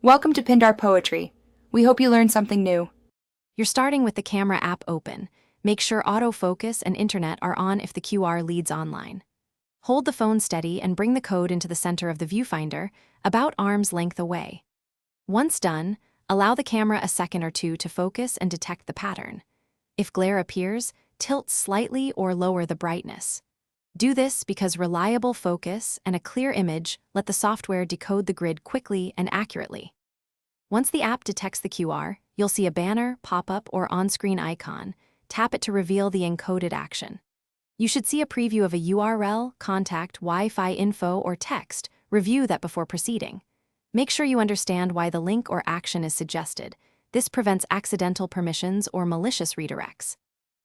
Welcome to Pindar Poetry. We hope you learned something new. You're starting with the camera app open. Make sure autofocus and internet are on if the QR leads online. Hold the phone steady and bring the code into the center of the viewfinder, about arm's length away. Once done, allow the camera a second or two to focus and detect the pattern. If glare appears, tilt slightly or lower the brightness. Do this because reliable focus and a clear image let the software decode the grid quickly and accurately. Once the app detects the QR, you'll see a banner, pop-up, or on-screen icon. Tap it to reveal the encoded action. You should see a preview of a URL, contact, Wi-Fi info, or text. Review that before proceeding. Make sure you understand why the link or action is suggested. This prevents accidental permissions or malicious redirects.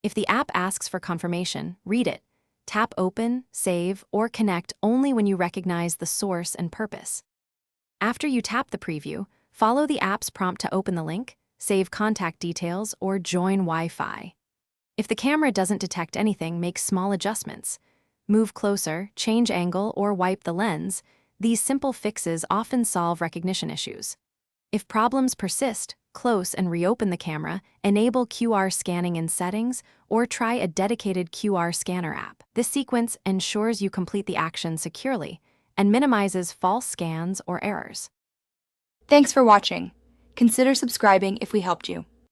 If the app asks for confirmation, read it. Tap Open, Save, or Connect only when you recognize the source and purpose. After you tap the preview, follow the app's prompt to open the link, save contact details, or join Wi-Fi. If the camera doesn't detect anything, make small adjustments. Move closer, change angle, or wipe the lens. These simple fixes often solve recognition issues. If problems persist, close and reopen the camera, enable QR scanning in settings, or try a dedicated QR scanner app. This sequence ensures you complete the action securely and minimizes false scans or errors. Thanks for watching. Consider subscribing if we helped you.